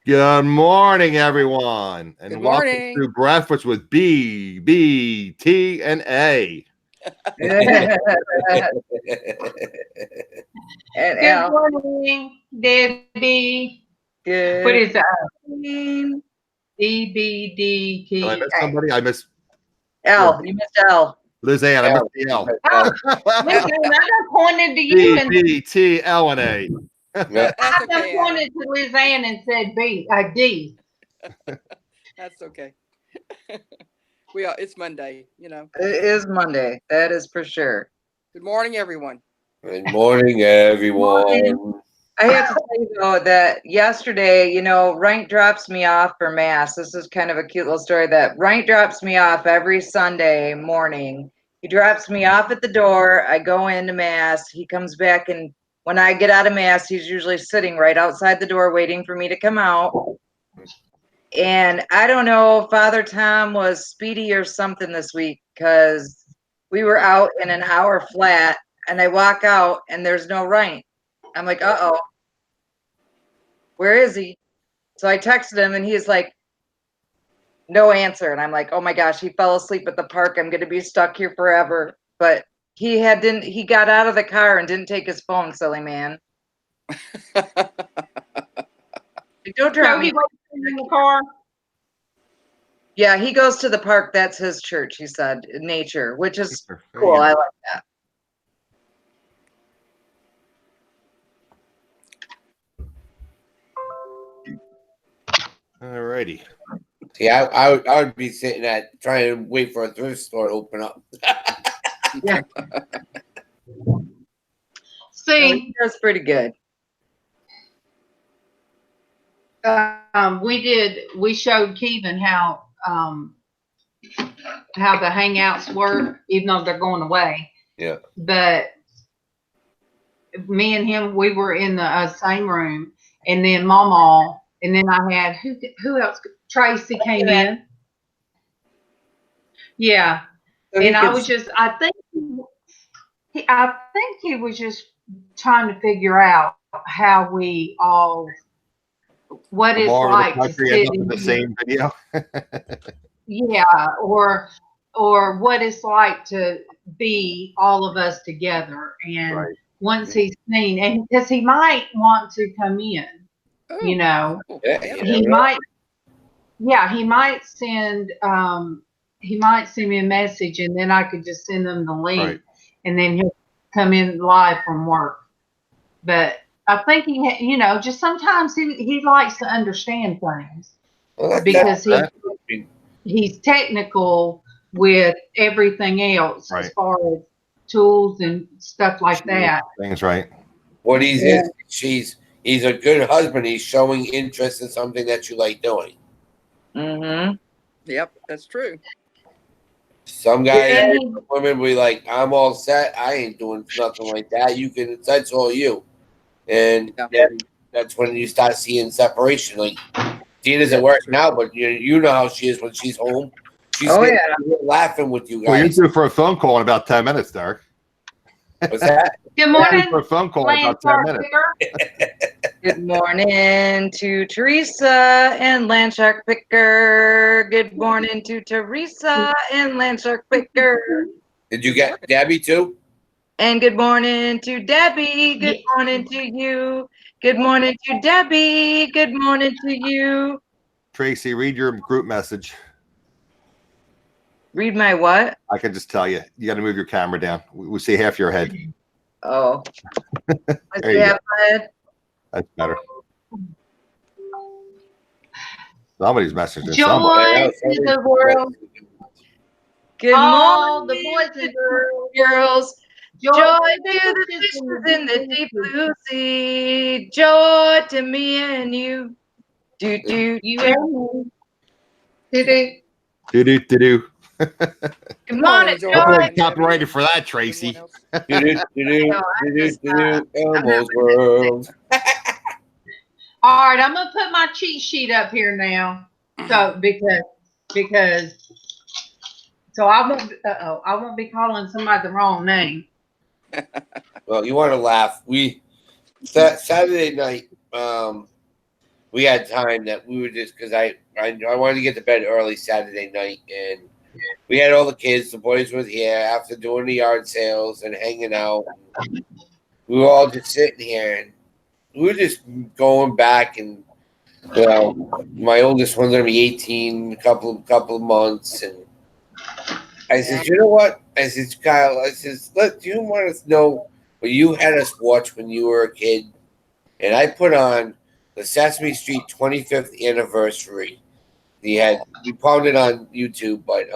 Good morning, everyone, and Good welcome morning. to Breakfast with B, B, T, and A. And Good Al, morning, Debbie. good What is that? morning. DBDT. Did I miss somebody? I miss Al, you missed Al. LizzAnn. I missed the L. Listen, I done pointed to you B, and B, T, L, and A. That's I done okay, Al. pointed to LizzAnn and said D. That's okay. It's Monday, you know. It is Monday. That is for sure. Good morning, everyone. Good morning, everyone. I have to tell you though that yesterday, Rank drops me off for mass. This is kind of a cute little story that Rank drops me off every Sunday morning. He drops me off at the door. I go into mass. He comes back, and when I get out of mass, he's usually sitting right outside the door waiting for me to come out. And I don't know, Father Tom was speedy or something this week because we were out in an hour flat, and I walk out and there's no Rank. I'm like, uh-oh, where is he? So I texted him and he's like, no answer. And I'm like, oh my gosh, he fell asleep at the park. I'm going to be stuck here forever. But he got out of the car and didn't take his phone, silly man. Don't drop me. He was in the car. Yeah, he goes to the park. That's his church, he said, nature, which is cool. I like that. All righty. See, I would be sitting at trying to wait for a thrift store to open up. Yeah. See, that's pretty good. We showed Kevin how the hangouts work, even though they're going away. Yeah. But me and him, we were in the same room, and then MawMaw, and then I had who else? Traci came in. Yeah, So and I think he was just trying to figure out how we all, what it's All over like the to country, sit end up in the same video. yeah, or what it's like to be all of us together. And Right. once he's seen, and because he might want to come in, Oh, Yeah, he might. Yeah, he might send me a message, and then I could just send him the link, Right. and then he'll come in live from work. But I think just sometimes he likes to understand things because he's technical with everything else as far as tools and stuff like that. Things right. What he's a good husband. He's showing interest in something that you like doing. Mm-hmm. Yep, that's true. Some guys, women will be like, I'm all set. I ain't doing nothing like that. That's all you. And that's when you start seeing separation. Like, Dina's at work now, but you know how she is when she's home. She's laughing with you guys. Well, you're due for a phone call in about 10 minutes, Derek. What's that? Good morning. For a phone call in about 10 minutes. Good morning to Teresa and Landshark Picker. Good morning to Teresa and Landshark Picker. Did you get Debbie too? And good morning to Debbie. Good morning to you. Good morning to Debbie. Good morning to you. Traci, read your group message. Read my what? I can just tell you. You got to move your camera down. We see half your head. Oh. I see half my head. That's better. Somebody's messaging. Joy to the world. Good All morning, the boys and girls. Joy to the fishes in the deep blue sea. Joy to me and you. Do do you and me. Do do do do. Good morning, Joy. Copyrighted for that, Traci. Elmo's World. All right, I'm gonna put my cheat sheet up here now. So because I won't be calling somebody the wrong name. Well, you want to laugh. Saturday night, we had time that we were just because I wanted to get to bed early Saturday night, and we had all the kids. The boys were here after doing the yard sales and hanging out. We were all just sitting here, and we were just going back. And my oldest one's gonna be 18 in a couple of months, and I said, you know what? I said, Kyle, I says, do you want us to know what you had us watch when you were a kid? And I put on the Sesame Street 25th anniversary. We found it on YouTube, but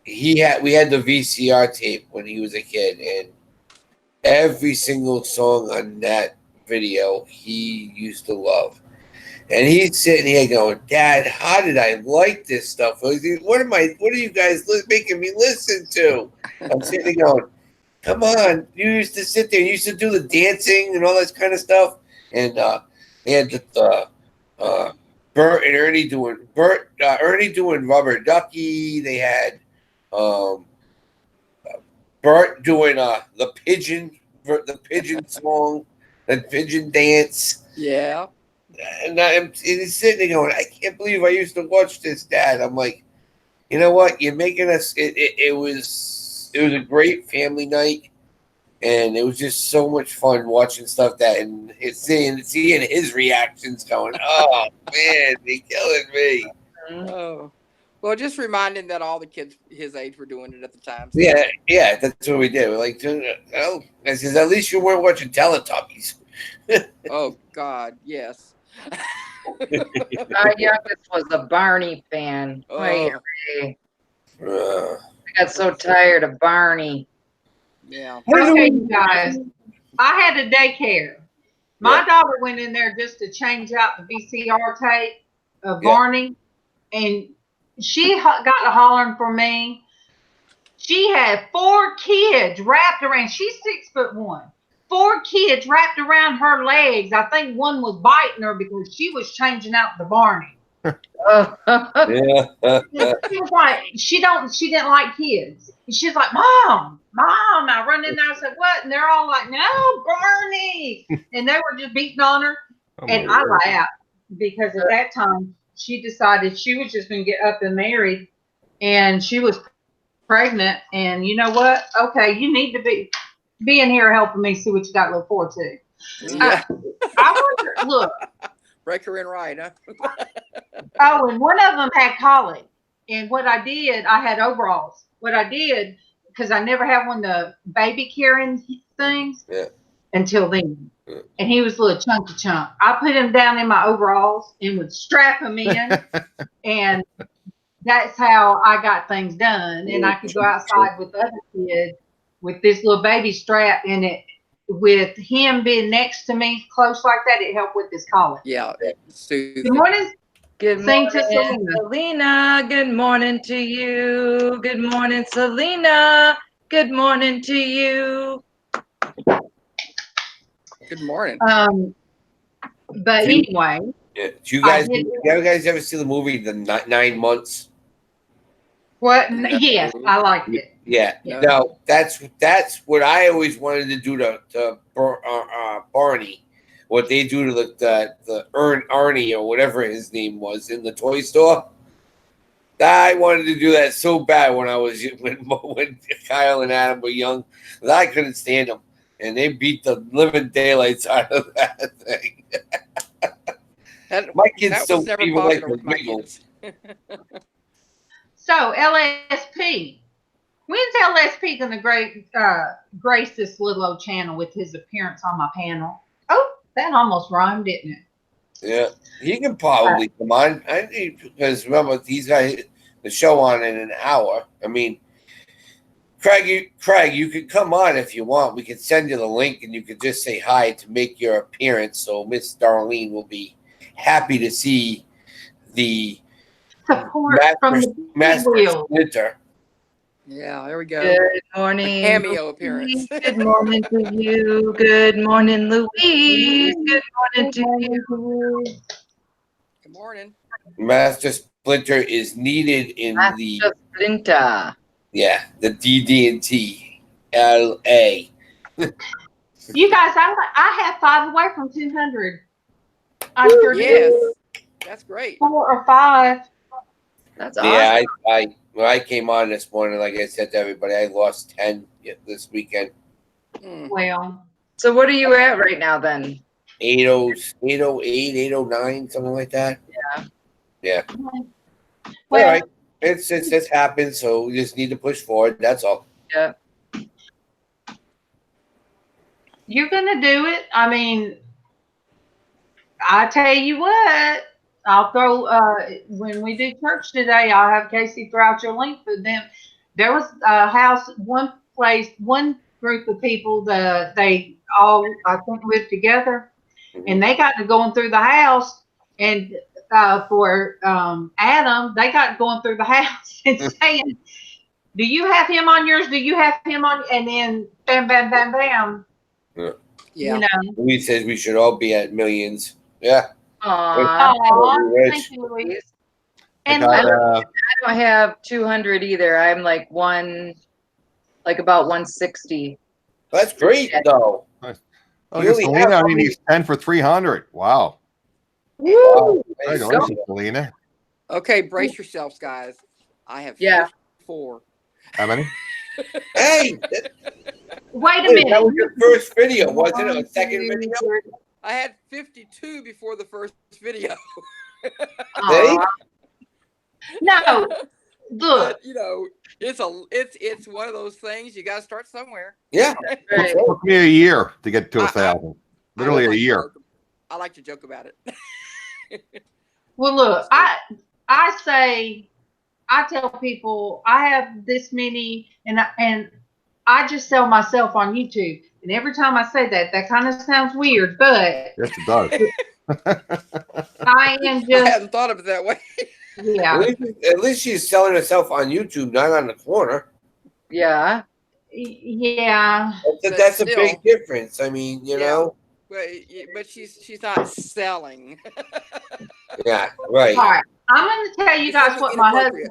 we had the VCR tape when he was a kid, and every single song on that video he used to love. And he's sitting here going, Dad, how did I like this stuff? What are you guys making me listen to? I'm sitting there going, come on. You used to sit there. You used to do the dancing and all that kind of stuff. And they had Bert and Ernie doing Rubber Ducky. They had Bert doing the pigeon song, the pigeon dance. Yeah. And he's sitting there going, I can't believe I used to watch this, Dad. I'm like, you know what? You're making us. It was a great family night, and it was just so much fun watching stuff and seeing his reactions, going, oh man, they're killing me. Oh, well, just reminding that all the kids his age were doing it at the time. So. Yeah, that's what we did. We're like, oh, I says, at least you weren't watching Teletubbies. Oh God, yes. My youngest was a Barney fan. I got so tired of Barney. Yeah. Okay, you guys. I had a daycare. My daughter went in there just to change out the VCR tape of Barney, and she got to hollering for me. She had 4 kids wrapped around. She's 6'1". 4 kids wrapped around her legs. I think one was biting her because she was changing out the Barney. She was like, she didn't like kids. She's like, Mom. I run in there and said, what? And they're all like, no, Barney. And they were just beating on her. And I laughed because at that time she decided she was just going to get up and married, and she was pregnant. And you know what? Okay, you need to be in here helping me see what you got to look forward to. Yeah. I wonder, look. Break her in right, huh? Oh, and one of them had collie. And what I did, I had overalls. What I did, because I never had one of the baby carrying things until then. And he was a little chunky chunk. I put him down in my overalls and would strap him in. And that's how I got things done. And I could go outside with other kids with this little baby strap in it. With him being next to me, close like that, it helped with his collar. Yeah. Good morning. Good morning, Selena. Good morning to you. Good morning, Selena. Good morning to you. Good morning. But anyway. Yeah. You guys ever see the movie The 9 Months? What? Yes, I liked it. Yeah. No, that's what I always wanted to do to Barney. What they do to the Arnie or whatever his name was in the toy store. I wanted to do that so bad when Kyle and Adam were young that I couldn't stand them, and they beat the living daylights out of that thing. My kids still even like the Wiggles. So LSP. When's LSP going to grace this little old channel with his appearance on my panel? Oh, that almost rhymed, didn't it? Yeah, he can probably come on. Because remember, he's got the show on in an hour. I mean, Craig, you could come on if you want. We could send you the link, and you could just say hi to make your appearance. So Miss Darlene will be happy to see the support from the Master Splinter. Yeah, there we go. Good morning. Cameo appearance. Good morning to you. Good morning, Louise. Good morning to you. Good morning. Master Splinter is needed in Master Splinter. Yeah, the DD&T LA. You guys, I have 5 away from 200. I sure Yes, did. that's great. 4 or 5. That's awesome. Yeah, when I came on this morning, like I said to everybody, I lost 10 this weekend. Well, So what are you at right now then? 808, 809, something like that. Yeah. well, All right. It's happened, so we just need to push forward. That's all. Yeah. you're gonna do it. I mean, I tell you what, I'll throw when we do church today, I'll have Casey throw out your link for them. There was a house, one group of people that they all I think lived together, and they got to going through the house, and for Adam, they got going through the house and saying, "Do you have him on yours? Do you have him on?" And then bam, bam, bam, bam. Yeah. Yeah. You know. Louise says we should all be at millions. Yeah. Aw. Aw, thank you, Louise. And I don't have 200 either. I'm like about 160. That's great, though. Oh, yes, Selena, I mean, he's 10 for 300. Wow. Woo! Congratulations, Selena. Okay, brace yourselves, guys. I have 4. How many? Hey, wait a that minute. was your first video, wasn't it? A second video? I had 52 before the first video. Hey? No, look. But, you know, it's one of those things. You got to start somewhere. Yeah. Right. It took me a year to get to 1,000. Literally a year. I like to joke about it. Well, look, I tell people I have this many, and I just sell myself on YouTube. And every time I say that kind of sounds weird, but Yes, it does. I am I just hadn't thought of it that way. yeah. At least she's selling herself on YouTube, not on the corner. Yeah. Yeah. That's a still. big difference. I mean, you know. But she's not selling. Yeah, right. All right. I'm going to tell you guys what my husband.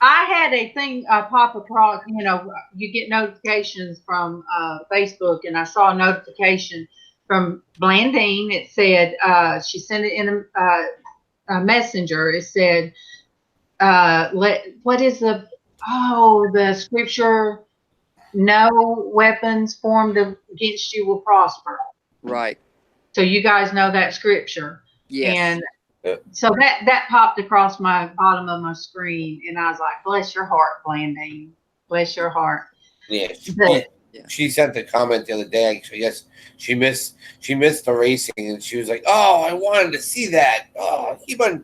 I had a thing pop across. You know, you get notifications from Facebook, and I saw a notification from Blandine. It said she sent it in a messenger. It said, what is the scripture? No weapons formed against you will prosper. Right. So you guys know that scripture. Yes. And so that popped across my bottom of my screen, and I was like, "Bless your heart, Blandine. Bless your heart." Yeah. She sent a comment the other day. I guess she missed the racing, and she was like, "Oh, I wanted to see that. Oh, keep on."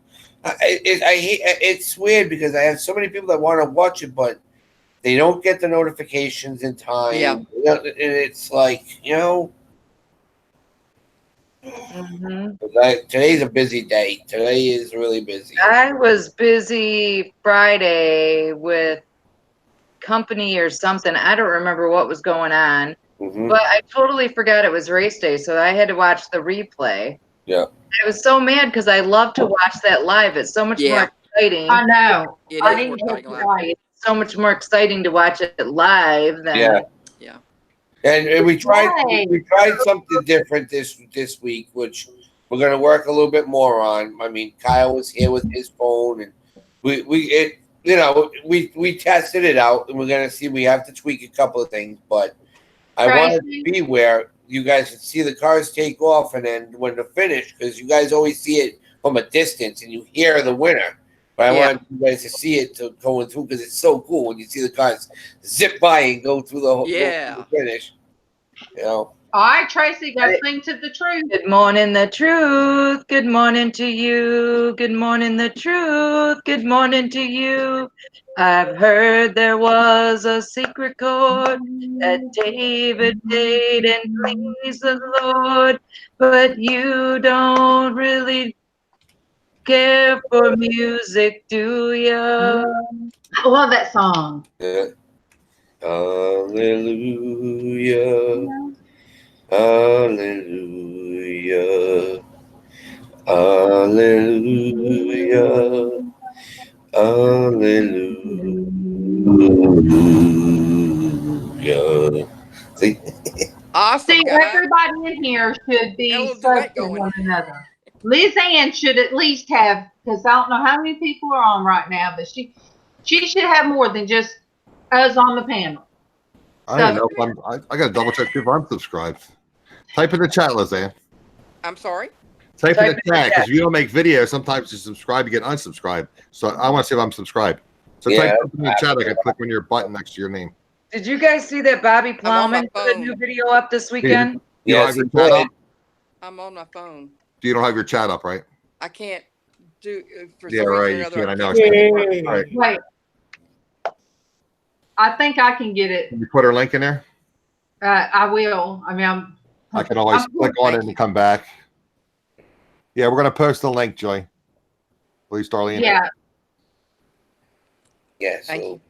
It's weird because I have so many people that want to watch it, but they don't get the notifications in time. Yeah. And it's like, you know. Mm-hmm. Today's a busy day. Today is really busy. I was busy Friday with company or something. I don't remember what was going on, but I totally forgot it was race day, so I had to watch the replay. Yeah. I was so mad because I love to watch that live. It's so much more exciting. I know. It's so much more exciting to watch it live than yeah. And we tried something different this week, which we're going to work a little bit more on. I mean, Kyle was here with his phone, and we tested it out, and we're going to see. We have to tweak a couple of things, but I wanted to be where you guys can see the cars take off, and then when they're finished, because you guys always see it from a distance, and you hear the winner. But I want you guys to see it going through because it's so cool when you see the cars zip by and go through the whole finish. You know. All right, Traci, go sing to the truth. Good morning, the truth. Good morning to you. Good morning, the truth. Good morning to you. I've heard there was a secret chord that David played and pleased the Lord, but you don't really care for music, do ya? I love that song. Yeah. Hallelujah. Hallelujah. Hallelujah. Hallelujah. See? Awesome. See, everybody in here should be duet stuck to going. one another. LizzAnn should at least have, because I don't know how many people are on right now, but she should have more than just us on the panel. I don't know if I got to double check if I'm subscribed. Type in the chat, LizzAnn. I'm sorry. Type in the chat, because if you don't make videos, sometimes you subscribe, you get unsubscribed. So I want to see if I'm subscribed. So type in the chat. I can click on your button next to your name. Did you guys see that Bobby Plowman put a new video up this weekend? You don't have your chat up? I'm on my phone. You don't have your chat up, right? I can't do for Yeah, some right. reason You or can't. I other. know. Right. Wait. I think I can get it. Can you put her link in there? I will. I mean, I can always click on it and come back. Yeah, we're gonna post the link, Joy. Please, Darlene. Yeah. Yeah. Thank you.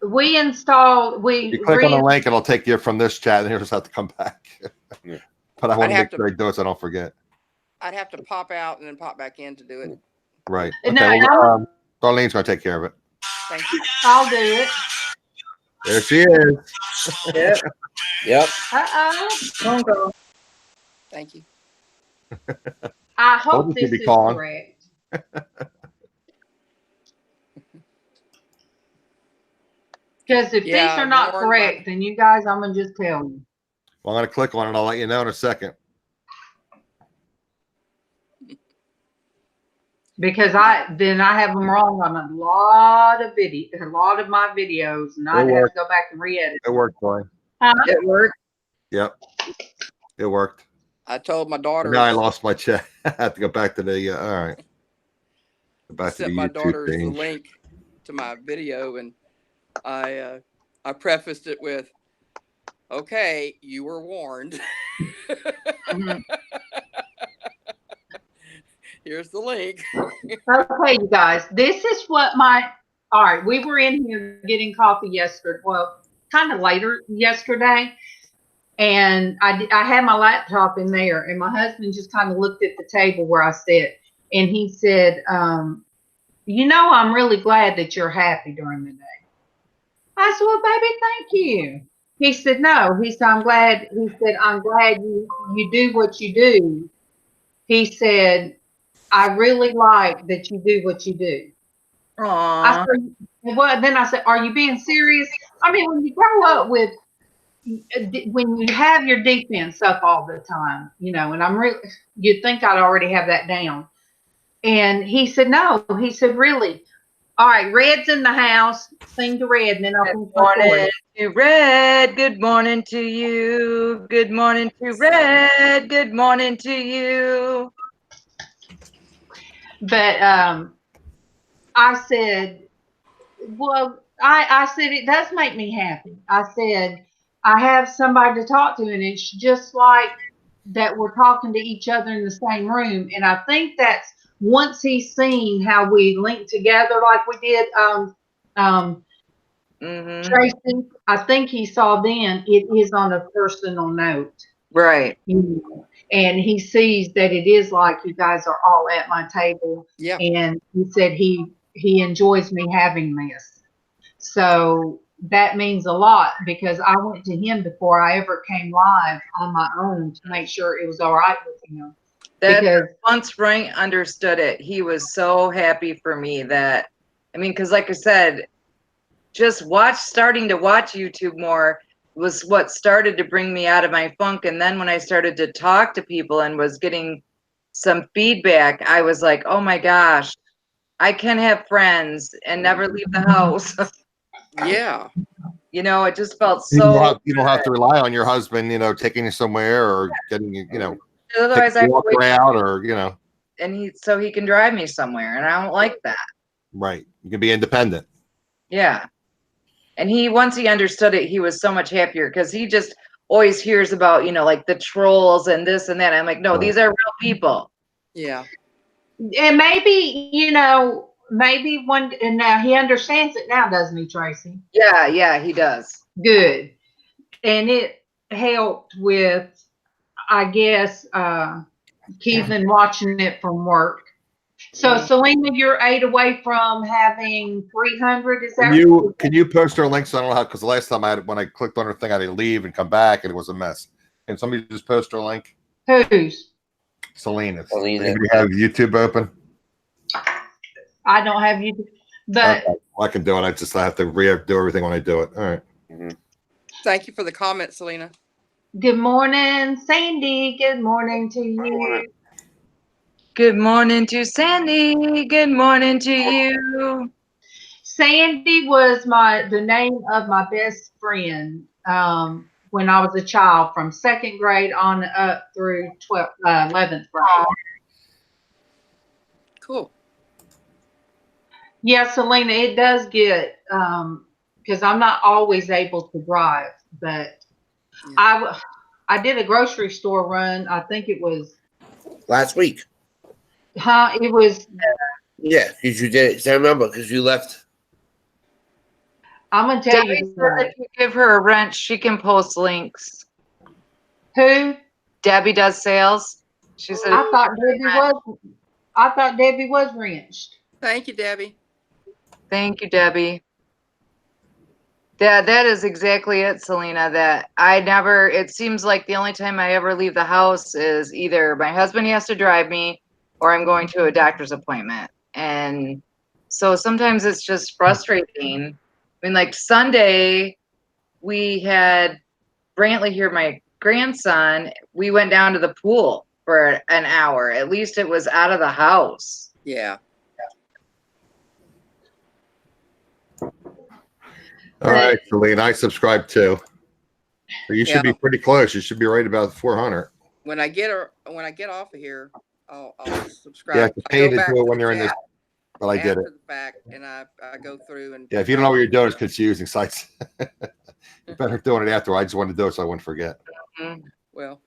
We installed. You click on the link, it'll take you from this chat, and you just have to come back. But I want to make sure I do it so I don't forget. I'd have to pop out and then pop back in to do it. Right. No, Okay. Well, Darlene's gonna take care of it. Thank you. I'll do it. There she is. Yep. Yep. Don't go. Thank you. I hope What this would you be is calling? correct. Because if these are not correct, then you guys, I'm gonna just tell you. Well, I'm gonna click on it. I'll let you know in a second. Because I have them wrong on a lot of my videos, and I have to go back and re-edit. It worked, boy. It worked. Yep. It worked. I told my daughter. Now I lost my chat. I have to go back to the. All right. Go back to the my YouTube daughter's page. the link to my video, and I prefaced it with, "Okay, you were warned." Here's the link. Okay, you guys, this is what all right, we were in here getting coffee yesterday, well, kind of later yesterday, and I had my laptop in there, and my husband just kind of looked at the table where I sit, and he said, you know, I'm really glad that you're happy during the day. I said, well, baby, thank you. He said, no. He said, I'm glad you do what you do. He said, I really like that you do what you do. Aww. I said, well, then I said, are you being serious? I mean, when you grow up when you have your defense up all the time, you know, and you'd think I'd already have that down. And he said, no. He said, really? All right, Red's in the house. Sing to Red, and then I'll Good morning to Red. Good morning to you. Good morning to Red. Good morning to you. But I said, well, I said, it does make me happy. I said, I have somebody to talk to, and it's just like that we're talking to each other in the same room. And I think that's once he's seen how we link together like we did Traci, I think he saw then it is on a personal note. Right. You know, and he sees that it is like you guys are all at my table. Yeah. And he said he enjoys me having this. So that means a lot, because I went to him before I ever came live on my own to make sure it was all right with him. Because once Frank understood it, he was so happy for me that, I mean, because like I said, just starting to watch YouTube more was what started to bring me out of my funk. And then when I started to talk to people and was getting some feedback, I was like, oh my gosh, I can have friends and never leave the house. Yeah. You know, it just felt so. You don't have to rely on your husband, you know, taking you somewhere or getting you, you know, otherwise I walk around or, you know. And so he can drive me somewhere, and I don't like that. Right. You can be independent. Yeah. And once he understood it, he was so much happier, because he just always hears about, you know, like the trolls and this and that. I'm like, no, these are real people. Yeah. And maybe, you know, and now he understands it now, doesn't he, Traci? Yeah, he does. Good. And it helped with, I guess, Keithan watching it from work. So, Selena, you're 8 away from having 300. Is that Can you post her link? So I don't know how, because the last time when I clicked on her thing, I had to leave and come back, and it was a mess. Can somebody just post her link? Whose? Selena. Selena. Anybody have YouTube open? I don't have you, but Okay. Well, I can do it. I have to do everything when I do it. All right. Mhm. Thank you for the comment, Selena. good morning, Sandy. Good morning to you. Good morning to Sandy. Good morning to you. Sandy was the name of my best friend when I was a child, from 2nd grade on up through 11th grade. Cool. Yeah, Selena, it does get because I'm not always able to drive, but Yeah. I did a grocery store run. I think it was Last week. it was. Yeah, because you did it. 'Cause I remember because you left. I'm gonna tell Debbie you said if you give her a wrench, she can post links. who. Debbie does sales. She said, I thought Debbie was wrenched. Thank you, Debbie. thank you, Debbie. That is exactly it, Selena. That it seems like the only time I ever leave the house is either my husband has to drive me or I'm going to a doctor's appointment. And so sometimes it's just frustrating. I mean, like Sunday, we had Brantley here, my grandson. We went down to the pool for an hour. At least it was out of the house. Yeah. All right, Selena. I subscribe too. You should be pretty close. You should be right about 400. When I get off of here, I'll subscribe. Yeah, it's paid to do it when you're in this. But I get it. After the fact, and I go through and. Yeah, if you don't know what you're doing, it's confusing. Sites. You better doing it after. I just wanted to do it so I wouldn't forget. Well.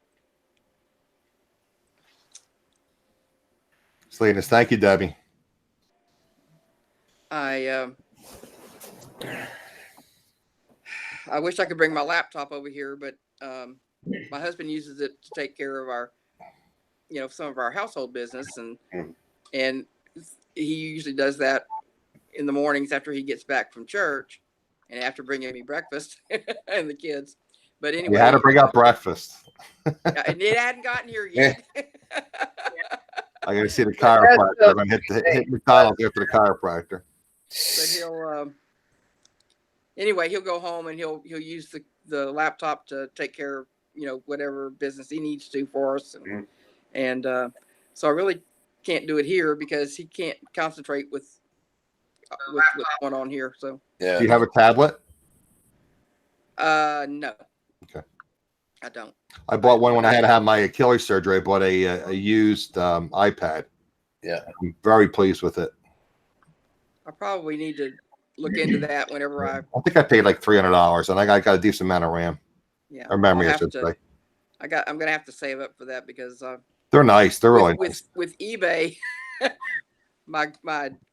Selena, thank you, Debbie. I wish I could bring my laptop over here, but my husband uses it to take care of our, some of our household business, and he usually does that in the mornings after he gets back from church, and after bringing me breakfast and the kids. But anyway, you had to bring up breakfast. And it hadn't gotten here yet. I got to see the chiropractor. I'm gonna hit McDonald's after the chiropractor. But anyway, he'll go home and he'll use the laptop to take care of whatever business he needs to for us, and so I really can't do it here because he can't concentrate with what's going on here. So Yeah. Do you have a tablet? No. Okay. I don't. I bought one when I had to have my Achilles surgery. I bought a used iPad. Yeah. I'm very pleased with it. I probably need to look into that whenever I think I paid like $300, and I got a decent amount of RAM. Yeah. Or memory, I should say. I'm gonna have to save up for that because they're nice. They're really nice. With eBay, my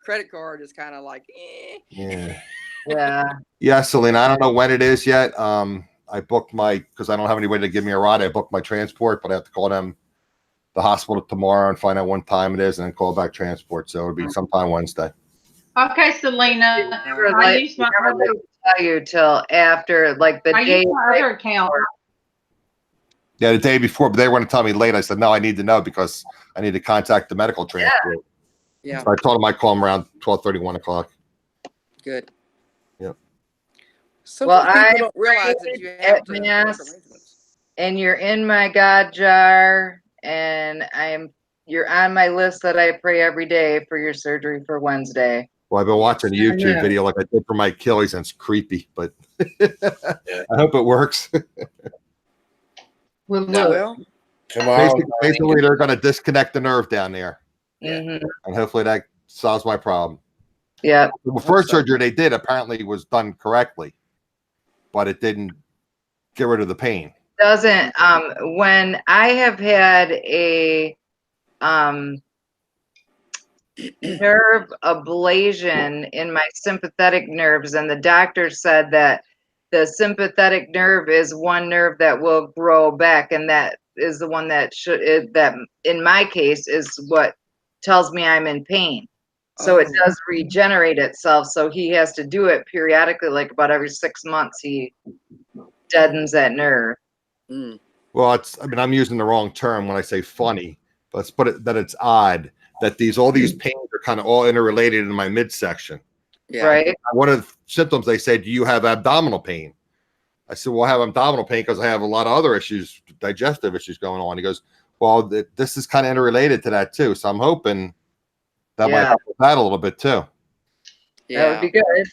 credit card is kind of like, Yeah. Yeah, Selena. I don't know when it is yet. I booked because I don't have anybody to give me a ride. I booked my transport, but I have to call them, the hospital, tomorrow and find out what time it is, and then call back transport. So it'll be sometime Wednesday. Okay, Selena. I used my never let me tell you till after, like the day. My other account. Yeah, the day before, but they were going to tell me late. I said, no, I need to know because I need to contact the medical transport. Yeah. So I told them I'd call them around 12:30, 1 o'clock. Good. Yep. Sometimes people don't realize that you have to make arrangements. And you're in my God jar, and you're on my list that I pray every day for your surgery for Wednesday. Well, I've been watching a YouTube video like I did for my Achilles, and it's creepy, but I hope it works. Well, basically, they're going to disconnect the nerve down there, and hopefully that solves my problem. Yeah. The first surgery they did apparently was done correctly, but it didn't get rid of the pain. Doesn't. When I have had a nerve ablation in my sympathetic nerves, and the doctor said that the sympathetic nerve is one nerve that will grow back, and that is the one that that in my case is what tells me I'm in pain. So it does regenerate itself. So he has to do it periodically, like about every 6 months. He deadens that nerve. Well, I'm using the wrong term when I say funny. let's put it that it's odd that all these pains are kind of all interrelated in my midsection. Yeah. Right. One of the symptoms, they said, do you have abdominal pain? I said, well, I have abdominal pain because I have a lot of other issues, digestive issues going on. He goes, well, this is kind of interrelated to that too. So I'm hoping that might help with that a little bit too. Yeah. That would be good.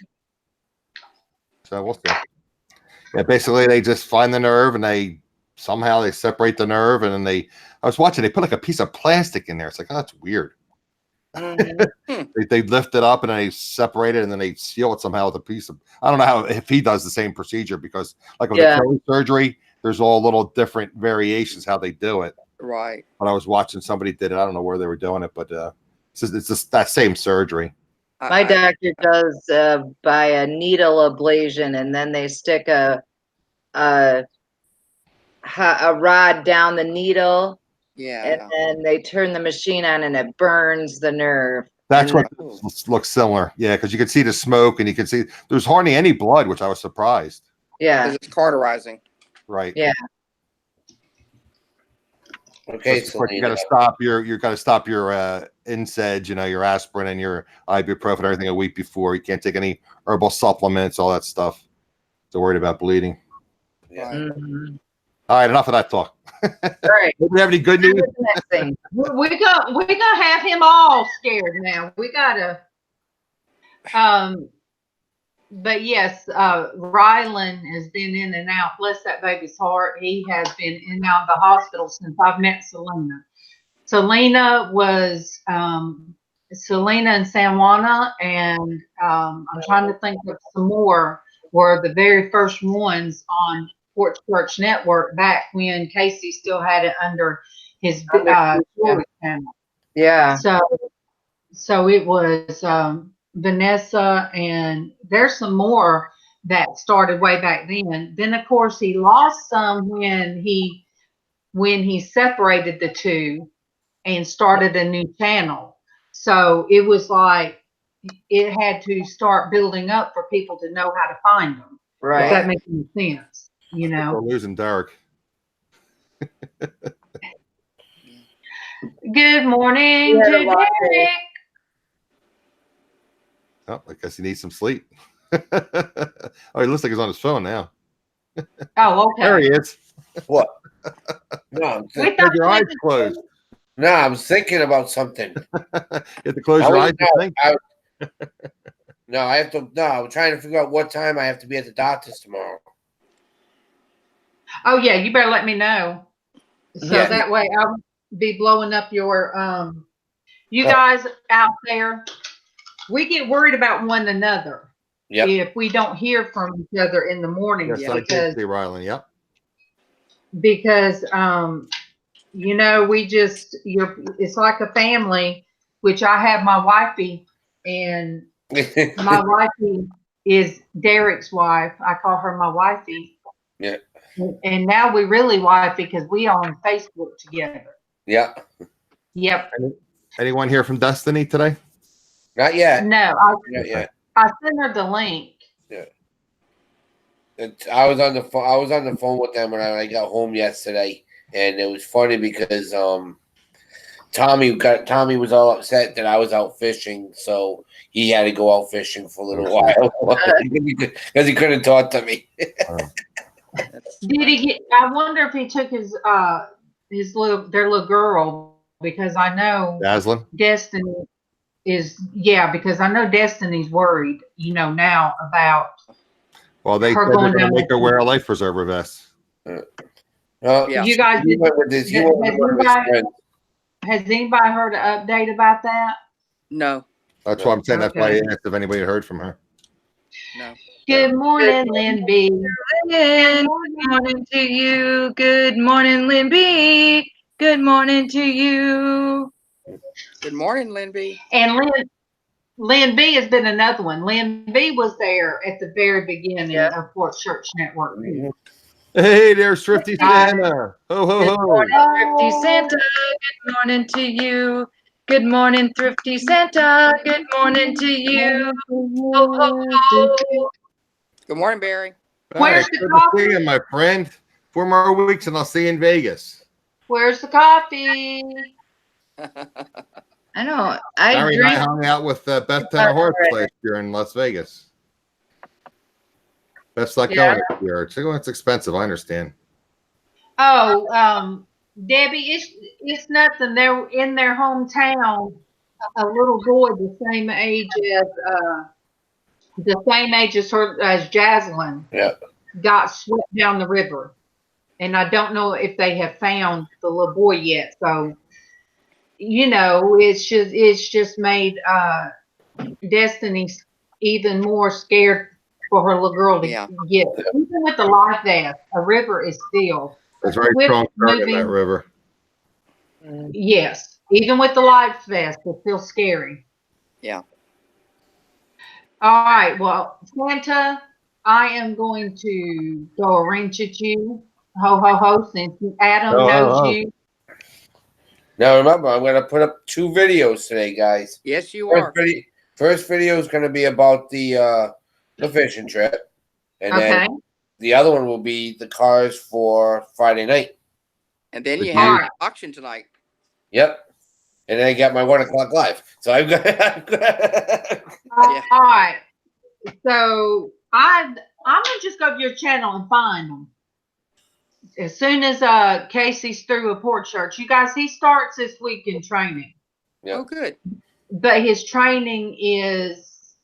So we'll see. Yeah, basically they just find the nerve and they somehow separate the nerve, and then I was watching, they put like a piece of plastic in there. It's like, oh, that's weird. They lift it up and then they separate it and then they seal it somehow with a piece of, I don't know if he does the same procedure, because like with the Crawley surgery, there's all little different variations how they do it. Right. But I was watching somebody did it. I don't know where they were doing it, but it's just that same surgery. My doctor does by a needle ablation, and then they stick a rod down the needle. Yeah. And then they turn the machine on and it burns the nerve. That's what looks similar. Yeah, because you can see the smoke and you can see there's hardly any blood, which I was surprised. Yeah. It's cauterizing. Right. Yeah. Okay, so you got to stop your NSAIDs, your aspirin and your ibuprofen, everything a week before. You can't take any herbal supplements, all that stuff. So worried about bleeding. Yeah. Mm-hmm. All right, enough of that talk. Right. Do we have any good news? We're gonna have him all scared now. We gotta. But yes, Rylan has been in and out. Bless that baby's heart. He has been in and out of the hospital since I've met Selena. Selena and San Juana, and I'm trying to think of some more, were the very first ones on Porch Church Network back when Casey still had it under his jewelry channel. Yeah. So it was Vanessa, and there's some more that started way back then. Then of course he lost some when he separated the two and started a new channel. So it was like it had to start building up for people to know how to find them. Right. Does that make any sense? We're losing Derek. Good morning to Derek. Oh, I guess he needs some sleep. Oh, he looks like he's on his phone now. Oh, okay. There he is. What? No, I'm Your eyes closed. No, I'm thinking about something. You have to close your eyes to think. I have to. No, I'm trying to figure out what time I have to be at the doctor's tomorrow. Oh yeah, you better let me know. So that way I'll be blowing up your you guys out there. We get worried about one another if we don't hear from each other in the morning. Yes, I did see Rylan. Yep. Because it's like a family, which I have my wifey, and my wifey is Derek's wife. I call her my wifey. Yeah. And now we really wifey because we on Facebook together. Yeah. Yep. Anyone here from Destinie today? Not yet. No, Not yet. I sent her the link. Yeah. I was on the phone. I was on the phone with them when I got home yesterday, and it was funny because Tommy was all upset that I was out fishing, so he had to go out fishing for a little while because he couldn't talk to me. Did he get? I wonder if he took their little girl, because I know Destinie is because I know Destiny's worried, now about. Well, they said they're going to make her wear a life preserver vest. You guys, has anybody heard an update about that? No. That's why I'm saying. That's why I asked if anybody had heard from her. No. Good morning, Lynn B. Good morning to you. Good morning, Lynn B. Good morning to you. Good morning, Lynn B. And Lynn B has been another one. Lynn B was there at the very beginning of Porch Church Network. Mm-hmm. Hey, there's Thrifty Santa. Ho, ho, ho. Good morning, Thrifty Santa. Good morning to you. Good morning, Thrifty Santa. Good morning to you. Ho, ho, ho. Good morning, Barry. Where's the good coffee? to see you, my friend. 4 more weeks and I'll see you in Vegas. Where's the coffee? I know. I Barry and I drink. hung out with Beth Tanner Horse last year in Las Vegas. Beth's not going this year. It's expensive. I understand. Oh, Debbie, it's nothing. They're in their hometown. A little boy the same age as her as Jaslyn. Yeah. Got swept down the river, and I don't know if they have found the little boy yet. So, it's just made Destiny even more scared for her little girl to Yeah. get. Even with the life vest, a river is still. There's very With strong current in that moving- river. Yes, even with the life vest, it's still scary. Yeah. All right. Well, Santa, I am going to throw a wrench at you. Ho, ho, ho, since Adam knows you. Now remember, I'm gonna put up 2 videos today, guys. Yes, you are. First video is gonna be about the fishing trip, and Okay. then the other one will be the cars for Friday night. And then you All have right. an auction tonight. Yep. And then I got my 1 o'clock live. So I'm gonna. Yeah. All right. So I'm gonna just go to your channel and find them. As soon as Casey's through with Porch Church, you guys, he starts this week in training. Yeah. Oh, good. But his training is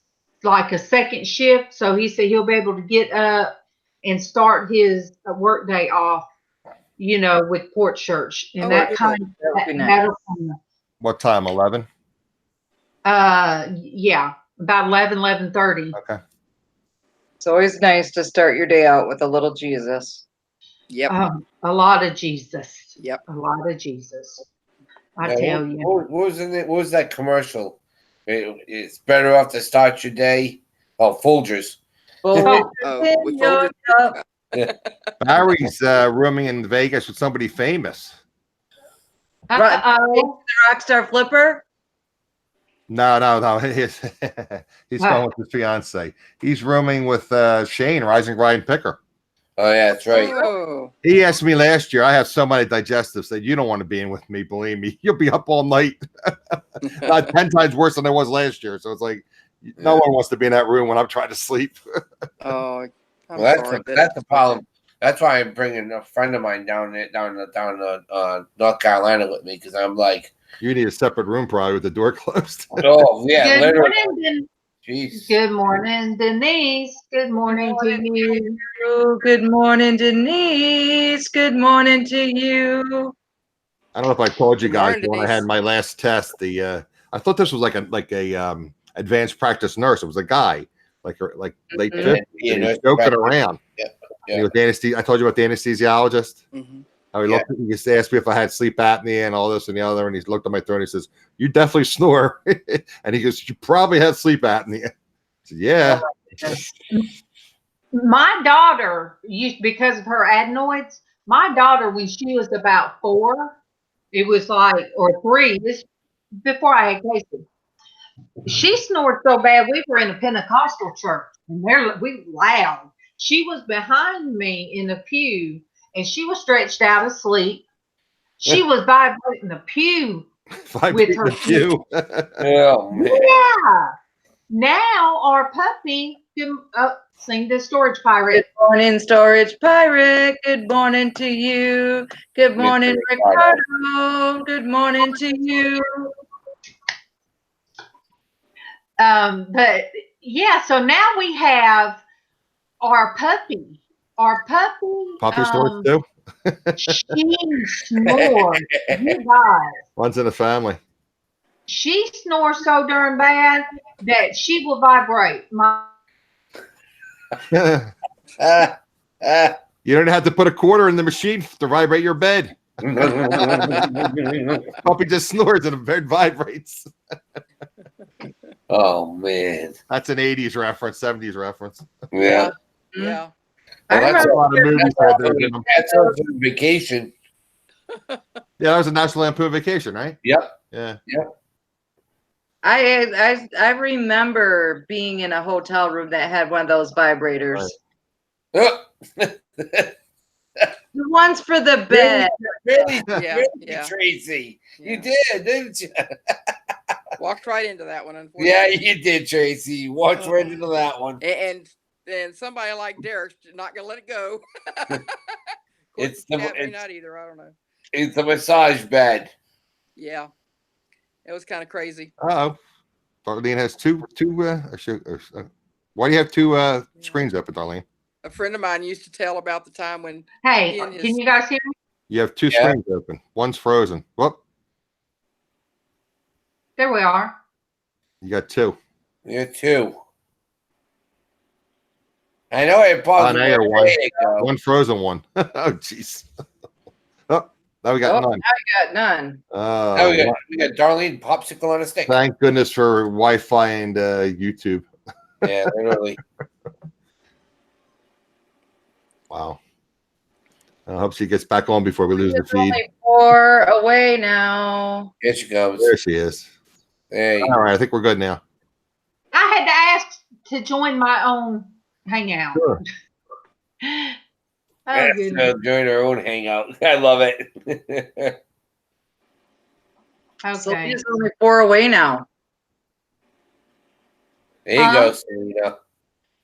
like a second shift, so he said he'll be able to get up and start his work day off, with Porch Church, and Oh, that good. kind of That would be nice. that'll come. What time? 11? Yeah, about 11:30. Okay. It's always nice to start your day out with a little Jesus. Yep. A lot of Jesus. Yep. A lot of Jesus. I Yeah, tell you. What was in it? What was that commercial? It's better off to start your day. Oh, Folgers. Well, With Folgers. Barry's rooming in Vegas with somebody famous. Uh-oh. Rockstar Flipper. No. He's going with his fiance. He's rooming with Shane, Rising Ryan Picker. Oh yeah, that's right. Oh. He asked me last year. I have so many digestives. Said you don't want to be in with me. Believe me, you'll be up all night. Not 10 times worse than I was last year. So it's like no one wants to be in that room when I'm trying to sleep. Oh. I'm Well, sorry. that's the problem. That's why I'm bringing a friend of mine down North Carolina with me, because I'm like, You need a separate room probably with the door closed. oh yeah, Good literally. morning, Jeez. Good morning, Denise. Good morning to you. Good morning, Denise. Good morning to you. I don't know if I told you Good guys morning, when I had Denise. my last test. I thought this was like a advanced practice nurse. It was a guy, like late Mhm. 50s. Yeah, and he was nurse joking around. Yeah. And he was I told you about the anesthesiologist. Mhm. How he looked. He just asked me if I had sleep apnea and all this and the other. And he looked at my throat and he says, "You definitely snore." And he goes, "You probably have sleep apnea." I said, "Yeah." My daughter because of her adenoids. My daughter, when she was about 4, it was like, or 3. This before I had Casey. She snored so bad. We were in a Pentecostal church, and we were loud. She was behind me in the pew, and she was stretched out asleep. She was vibrating the pew with her pew. Oh man. Yeah. Now our puppy can sing the storage pirate. Good morning, Storage Pirate. Good morning to you. Good morning, Ricardo. Good morning to you. But yeah, so now we have our puppy. Our puppy. Puppy storage too. She snores. You guys. One's in the family. She snores so darn bad that she will vibrate. You don't have to put a quarter in the machine to vibrate your bed. Puppy just snores and the bed vibrates. Oh man. That's an 80s reference, 70s reference. Yeah. Yeah. Well, that's A lot of movies had those in them. That's on vacation. Yeah, that was a National Lampoon Vacation, right? Yep. Yeah. I remember being in a hotel room that had one of those vibrators. Right. The ones for the bed. Really, Yeah, Tracy. Yeah. You did, didn't you? Walked right into that one, Yeah, unfortunately. you did, Tracy. Watch right into that one. And somebody like Derek's not gonna let it go. It's not either. I don't know. It's a massage bed. Yeah, it was kind of crazy. Oh, Darlene has two. Why do you have two screens open, Darlene? A friend of mine used to tell about the time when Hey, he and his can you guys hear me? You have two screens open. One's frozen. Whoop. There we are. You got two. You got two. I know I paused. There you go. One frozen one. Oh, jeez. Oh, now we got none. Now we got none. We got Darlene popsicle on a stick. Thank goodness for Wi-Fi and YouTube. Yeah, literally. Wow. I hope she gets back on before we lose the feed. Only 4 away now. Here she goes. There she is. There you All right, I think we're good now. I had to ask to join my own hangout. Sure. Oh, goodness. Join our own hangout. I love it. Okay. Selena's only 4 away now. There you go, Selena.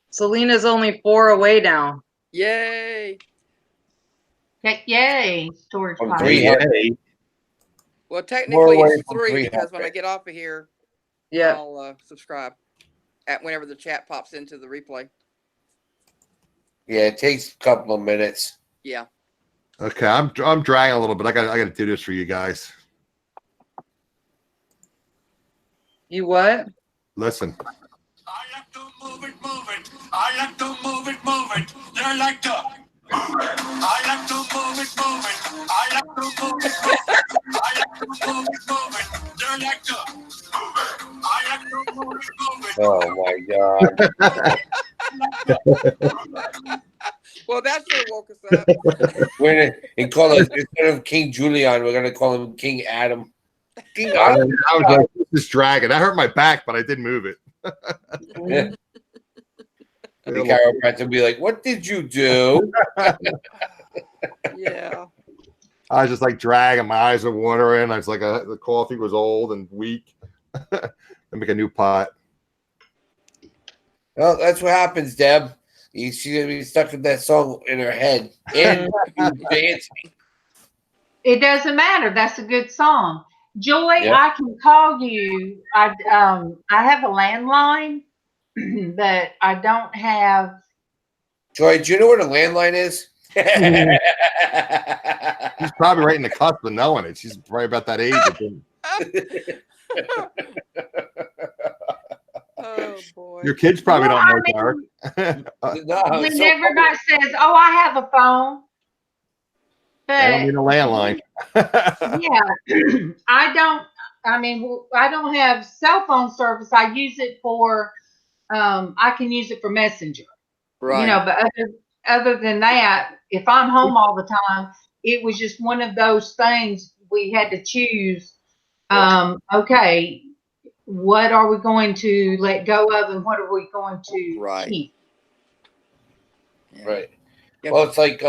Selena's only 4 away now. yay. Yay. Storage From pipe. 300. Well, technically away it's from 3 because when 300. I get off of here, Yeah. I'll subscribe at whenever the chat pops into the replay. Yeah, it takes a couple of minutes. Yeah. Okay, I'm dragging a little bit. I got to do this for you guys. You what? Listen. I like to move it, move it. I like to move it, move it. They like to move it. I like to move it, move it. I like to move it, move it. I like to move it, move it. They like to move it. I like to move it, move it. Oh my God. Well, that sure woke us up. We're gonna call us, instead of King Julian, we're gonna call him King Adam. King I Adam. was like, this is dragging. I hurt my back, but I did move it. Yeah. The chiropractor will be like, "What did you do?" Yeah. I was just like dragging. My eyes were watering. I was like, the coffee was old and weak. I make a new pot. Well, that's what happens, Deb. She's gonna be stuck with that song in her head and dancing. It doesn't matter. That's a good song. Joy, Yep. I can call you. I have a landline, but I don't have. Joy, do you know what a landline is? She's probably right in the cusp of knowing it. She's probably about that age. Oh boy. Your kids probably Well, don't know, I Derek. No, When so- everybody says, "Oh, I have a phone," I don't but need a landline. yeah, I don't. I mean, I don't have cell phone service. I use it for. I can use it for Messenger. Right. You know, but other than that, if I'm home all the time, it was just one of those things we had to choose. Okay, what are we going to let go of, and what are we going to keep? Right. Yep. Well, it's like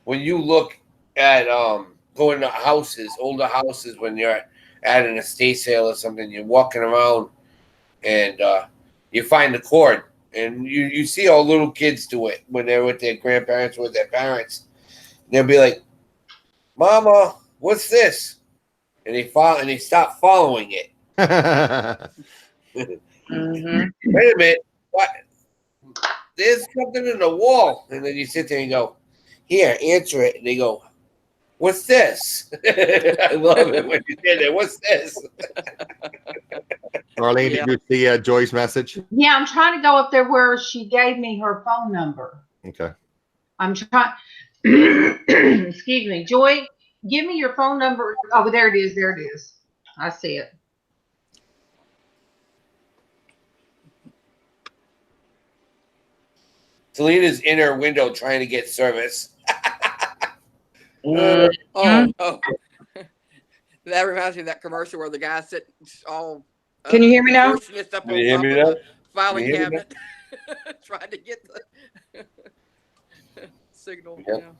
when you look at going to houses, older houses, when you're at an estate sale or something, you're walking around and you find the cord, and you see all little kids do it when they're with their grandparents or with their parents. And they'll be like, "Mama, what's this?" And they stop following it. Mm-hmm. Wait a minute, what? There's something in the wall. And then you sit there and go, "Here, answer it." And they go, "What's this?" I love it when you say that. What's this? Darlene, did you see Joy's message? Yeah, I'm trying to go up there where she gave me her phone number. Okay. I'm trying. Excuse me, Joy. Give me your phone number. Oh, there it is. There it is. I see it. Selena's in her window trying to get service. Oh. That reminds me of that commercial where the guy sitting all. Can you hear me now? Up on Can you hear top me of now? the filing Can you hear me cabinet, trying to get the signal. Yep.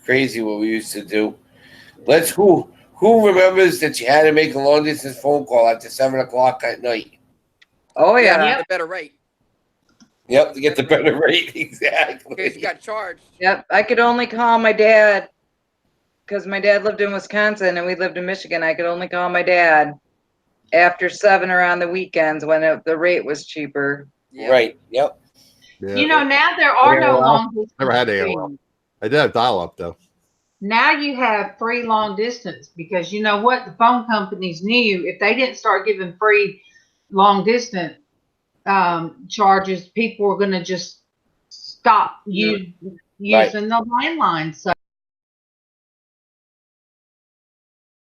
crazy what we used to do. Who remembers that you had to make a long distance phone call after 7 o'clock at night? Oh Yeah, yeah. the better rate. Yep, to get the better rate. Exactly. Because you got charged. Yep. I could only call my dad because my dad lived in Wisconsin and we lived in Michigan. I could only call my dad after 7 or on the weekends when the rate was cheaper. Yeah. Right. Yep. Yeah. You know, now there are no AOL? long distance. Never had fees. AOL. I did have dial up though. Now you have free long distance because you know what? The phone companies knew if they didn't start giving free long distance charges, people were going to just stop using the landline. So